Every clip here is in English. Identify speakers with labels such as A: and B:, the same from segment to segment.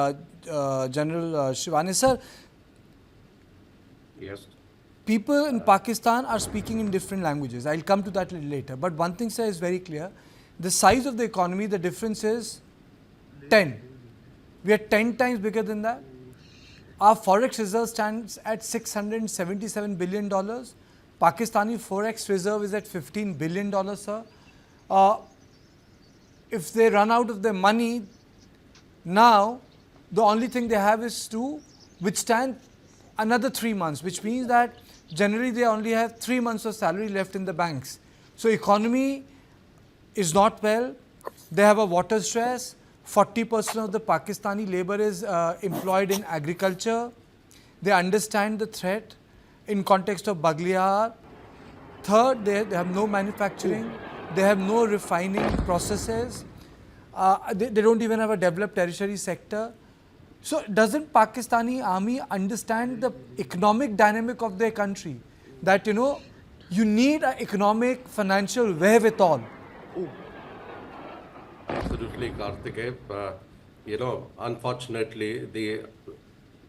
A: General Shivani sir,
B: Yes.
A: people in Pakistan are speaking in different languages. I'll come to that a little later. But one thing, sir, is very clear. The size of the economy, the difference is 10. We are 10 times bigger than that. Our forex reserve stands at $677 billion. Pakistani forex reserve is at $15 billion, sir. If they run out of their money now, the only thing they have is to withstand another 3 months, which means that generally they only have 3 months of salary left in the banks. So economy is not well. They have a water stress. 40% of the Pakistani labor is employed in agriculture. They understand the threat in context of Bagliar. Third, they have no manufacturing. They have no refining processes. They don't even have a developed tertiary sector. So doesn't Pakistani army understand the economic dynamic of their country? That, you need an economic, financial wherewithal.
B: Absolutely, Karthikeya. Unfortunately, the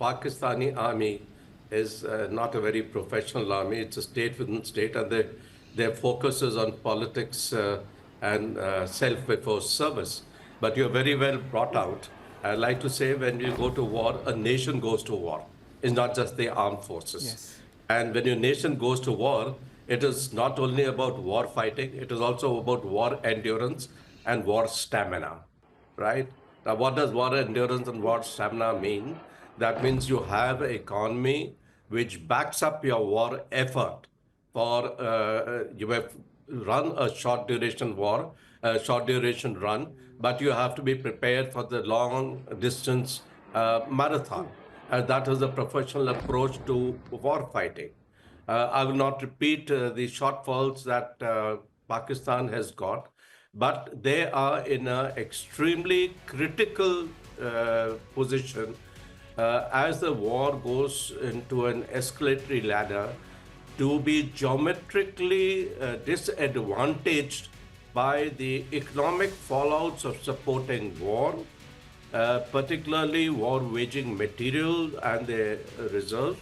B: Pakistani army is not a very professional army. It's a state within state, and their focus is on politics and self before service. But you're very well brought out. I like to say, when you go to war, a nation goes to war. It's not just the armed forces.
A: Yes.
B: And when your nation goes to war, it is not only about war fighting, it is also about war endurance and war stamina, right? Now, what does war endurance and war stamina mean? That means you have an economy which backs up your war effort for you have run a short duration war, a short duration run, but you have to be prepared for the long distance marathon. And that is the professional approach to war fighting. I will not repeat the shortfalls that Pakistan has got, but they are in an extremely critical position as the war goes into an escalatory ladder to be geometrically disadvantaged by the economic fallouts of supporting war, particularly war waging material and their reserves.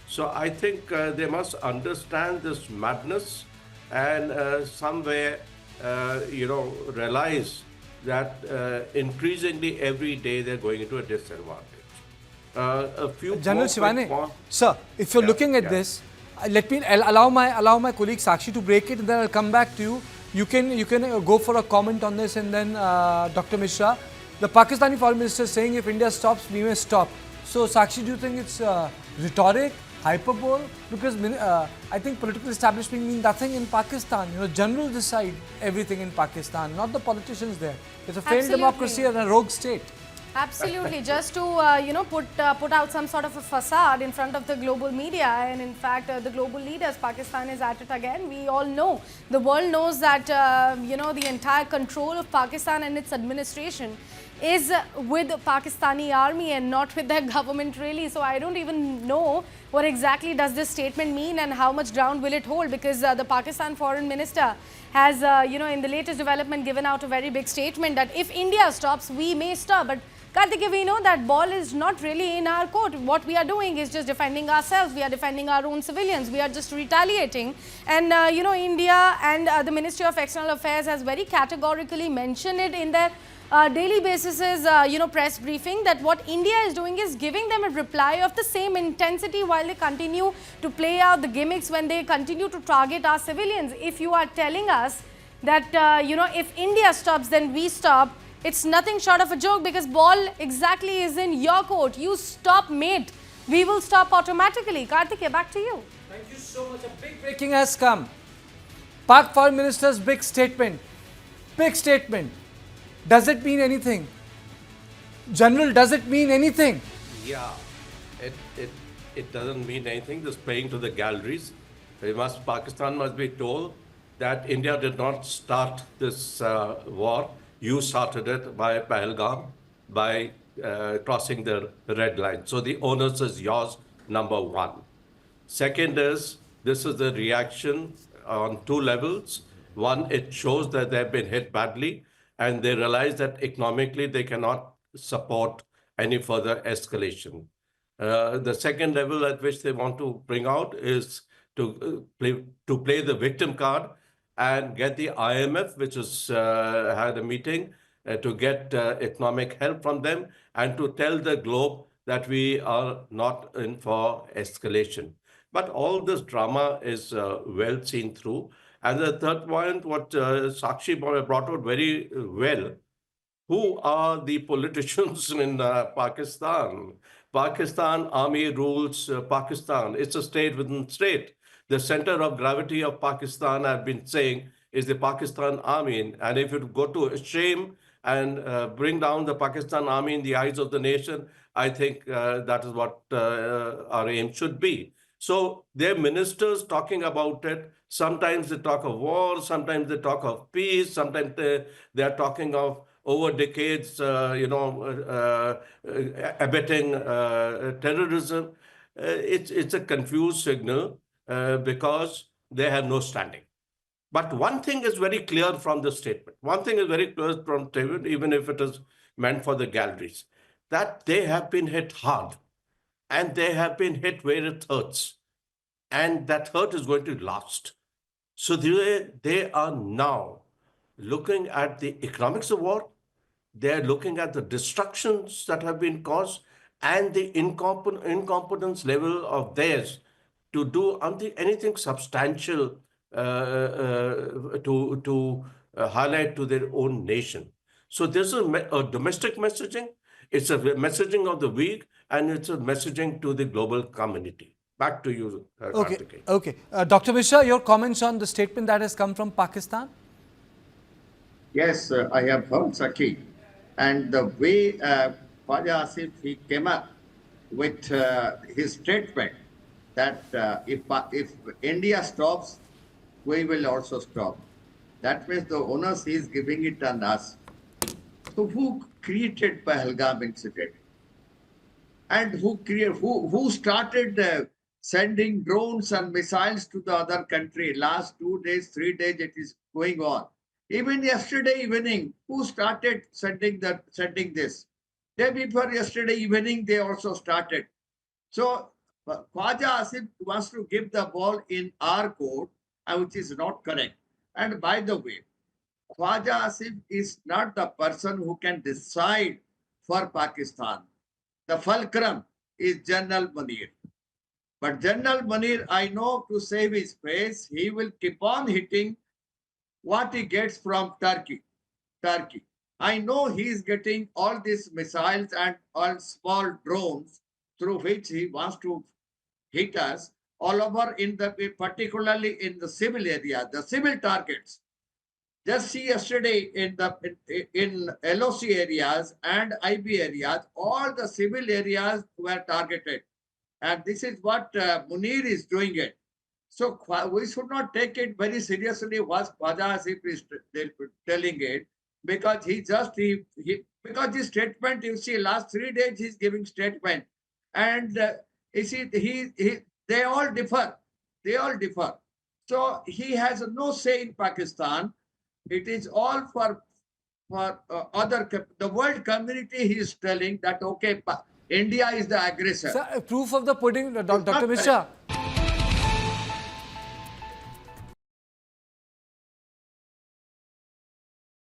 B: So I think they must understand this madness and somewhere, realize that increasingly every day they're going into a disadvantage. A few
A: General
B: more quick
A: Shivani, sir, if you're looking at this, let me allow my colleague Sakshi to break it, and then I'll come back to you. You can go for a comment on this, and then Dr. Mishra. The Pakistani foreign minister is saying if India stops, we may stop. So Sakshi, do you think it's rhetoric, hyperbole? Because I think political establishment means nothing in Pakistan. Generals decide everything in Pakistan, not the politicians there. It's a failed democracy and a rogue state.
C: Absolutely, just to put out some sort of a facade in front of the global media, and in fact the global leaders. Pakistan is at it again. We all know, the world knows that the entire control of Pakistan and its administration is with Pakistani army and not with their government, really. So I don't even know what exactly does this statement mean and how much ground will it hold, because the Pakistan foreign minister has in the latest development given out a very big statement that if India stops, we may stop. But Karthikeya, we know that ball is not really in our court. What we are doing is just defending ourselves. We are defending our own civilians. We are just retaliating. And, India and the Ministry of External Affairs has very categorically mentioned it in their daily basis, press briefing, that what India is doing is giving them a reply of the same intensity while they continue to play out the gimmicks, when they continue to target our civilians. If you are telling us that, if India stops, then we stop, it's nothing short of a joke, because ball exactly is in your court. You stop, mate. We will stop automatically. Karthikeya, back to you.
A: Thank you so much. A big breaking has come. Pak Foreign Minister's big statement. Big statement. Does it mean anything? General, does it mean anything?
B: Yeah, it doesn't mean anything. Just playing to the galleries. Pakistan must be told that India did not start this war. You started it by Pahalgam, by crossing the red line. So the onus is yours, number one. Second is, this is the reaction on two levels. One, it shows that they've been hit badly, and they realize that economically they cannot support any further escalation. The second level at which they want to bring out is to play the victim card and get the IMF, which has had a meeting, to get economic help from them and to tell the globe that we are not in for escalation. But all this drama is well seen through. And the third point, what Sakshi brought out very well, who are the politicians in Pakistan? Pakistan army rules Pakistan. It's a state within state. The center of gravity of Pakistan, I've been saying, is the Pakistan army. And if you go to shame and bring down the Pakistan army in the eyes of the nation, I think that is what our aim should be. So their ministers talking about it. Sometimes they talk of war, sometimes they talk of peace, sometimes they are talking of over decades, abetting terrorism. It's a confused signal because they have no standing. But one thing is very clear from the statement. One thing is very clear from statement, even if it is meant for the galleries, that they have been hit hard and they have been hit where it hurts. And that hurt is going to last. So they are now looking at the economics of war, they're looking at the destructions that have been caused and the incompetence level of theirs to do anything substantial to highlight to their own nation. So there's a domestic messaging, it's a messaging of the weak, and it's a messaging to the global community. Back to you,
A: Okay,
B: Karthikeyan.
A: okay. Dr. Mishra, your comments on the statement that has come from Pakistan?
D: Yes, I have heard Saki. And the way Khwaja Asif, he came up with his statement that if India stops, we will also stop. That means the onus is giving it on us. So who created Pahalgam incident? And who started sending drones and missiles to the other country? Last 2 days, 3 days, it is going on. Even yesterday evening, who started sending this? Day before yesterday evening, they also started. So Khwaja Asif wants to give the ball in our court, which is not correct. And by the way, Khwaja Asif is not the person who can decide for Pakistan. The fulcrum is General Munir. But General Munir, I know, to save his face, he will keep on hitting what he gets from Turkey. I know he is getting all these missiles and all small drones through which he wants to hit us all over particularly in the civil area, the civil targets. Just see yesterday in LOC areas and IB areas, all the civil areas were targeted. And this is what Munir is doing it. So we should not take it very seriously what Khwaja Asif is telling it, because because his statement, you see, last 3 days he's giving statement. And you see, they all differ. So he has no say in Pakistan. It is all for the world community. He is telling that, okay, India is the aggressor.
A: Sir, proof of the pudding,
D: not
A: Dr. Mishra,